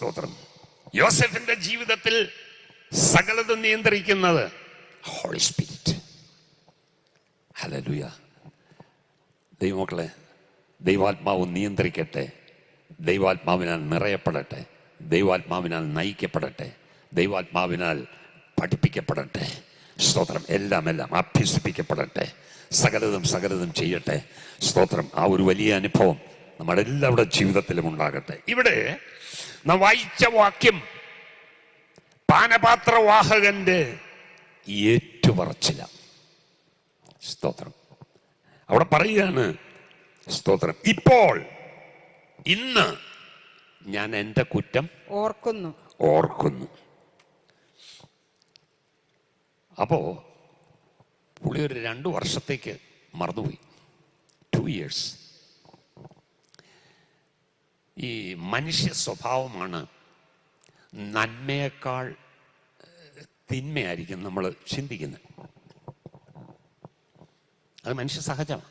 സ്തോത്രം. യോസെഫിന്റെ ജീവിതത്തിൽ സകലതും നിയന്ത്രിക്കുന്നത് ഹോളി സ്പിരിറ്റ്. ഹല്ലേലൂയ. ദൈവമക്കളെ, ദൈവാത്മാവ് നിയന്ത്രിക്കട്ടെ, ദൈവാത്മാവിനാൽ നിറയപ്പെടട്ടെ, ദൈവാത്മാവിനാൽ നയിക്കപ്പെടട്ടെ, ദൈവാത്മാവിനാൽ പഠിപ്പിക്കപ്പെടട്ടെ. സ്തോത്രം. എല്ലാം അഭ്യസിപ്പിക്കപ്പെടട്ടെ. സകലതും ചെയ്യട്ടെ. സ്തോത്രം. ആ ഒരു വലിയ അനുഭവം നമ്മുടെ എല്ലാവരുടെ ജീവിതത്തിലും ഉണ്ടാകട്ടെ. ഇവിടെ നാം വായിച്ച വാക്യം പാനപാത്രവാഹകന്റെ ഏറ്റുപറച്ചില. സ്തോത്രം. അവിടെ പറയുകയാണ്, സ്തോത്രം, ഇപ്പോൾ ഇന്ന് ഞാൻ എൻ്റെ കുറ്റം ഓർക്കുന്നു. അപ്പോ പുള്ളി ഒരു 2 വർഷത്തേക്ക് മറന്നുപോയി. 2 years. ഈ മനുഷ്യ സ്വഭാവമാണ് നന്മയേക്കാൾ തിന്മയായിരിക്കും നമ്മൾ ചിന്തിക്കുന്നത്. അത് മനുഷ്യ സഹജമാണ്.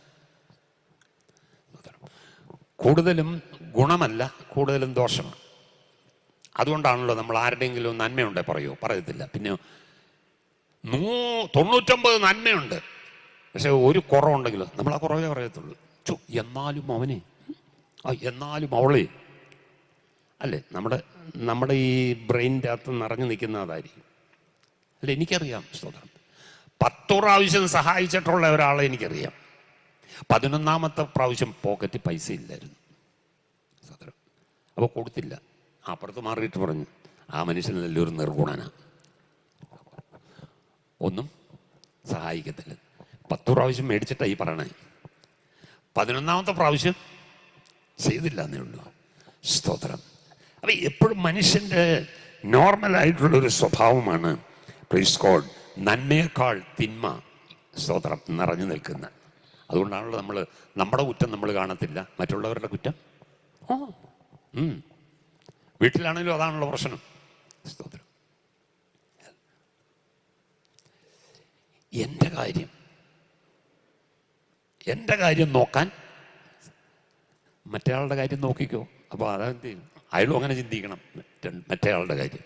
കൂടുതലും ഗുണമല്ല, കൂടുതലും ദോഷമാണ്. അതുകൊണ്ടാണല്ലോ നമ്മൾ ആരുടെയെങ്കിലും നന്മയുണ്ടേ പറയത്തില്ല. പിന്നെ 99 നന്മയുണ്ട്, പക്ഷെ ഒരു കുറവുണ്ടെങ്കിലും നമ്മൾ ആ കുറവേ പറയത്തുള്ളൂ. എന്നാലും അവനെ, എന്നാലും അവളെ, അല്ലേ? നമ്മുടെ ഈ ബ്രെയിനിൻ്റെ അകത്ത് നിറഞ്ഞു നിൽക്കുന്ന അതായിരിക്കും. അല്ലെ? എനിക്കറിയാം. സ്തോത്രം. 10 പ്രാവശ്യം സഹായിച്ചിട്ടുള്ള ഒരാളെ എനിക്കറിയാം. 11ാമത്തെ പ്രാവശ്യം പോക്കറ്റിൽ പൈസ ഇല്ലായിരുന്നു. സ്തോത്രം. അപ്പോൾ കൊടുത്തില്ല. അപ്പുറത്ത് മാറിയിട്ട് പറഞ്ഞു, ആ മനുഷ്യനെല്ലാം ഒരു നിർഗുണനാണ്, ഒന്നും സഹായിക്കത്തില്ല. 10 പ്രാവശ്യം മേടിച്ചിട്ടാണ് ഈ പറയണേ. 11ാമത്തെ പ്രാവശ്യം ചെയ്തില്ല എന്നേ ഉള്ളൂ. സ്തോത്രം. അപ്പം എപ്പോഴും മനുഷ്യൻ്റെ നോർമലായിട്ടുള്ളൊരു സ്വഭാവമാണ്, പ്രൈസ് ഗോഡ്, നന്മയേക്കാൾ തിന്മ, സ്തോത്രം, നിറഞ്ഞു നിൽക്കുന്ന. അതുകൊണ്ടാണല്ലോ നമ്മുടെ കുറ്റം നമ്മൾ കാണത്തില്ല, മറ്റുള്ളവരുടെ കുറ്റം. വീട്ടിലാണെങ്കിലും അതാണല്ലോ പ്രശ്നം. സ്തോത്രം. എൻ്റെ കാര്യം നോക്കാൻ മറ്റേയാളുടെ കാര്യം നോക്കിക്കോ. അപ്പോൾ അതെന്ത് ചെയ്യും? അയാളും അങ്ങനെ ചിന്തിക്കണം, മറ്റേയാളുടെ കാര്യം.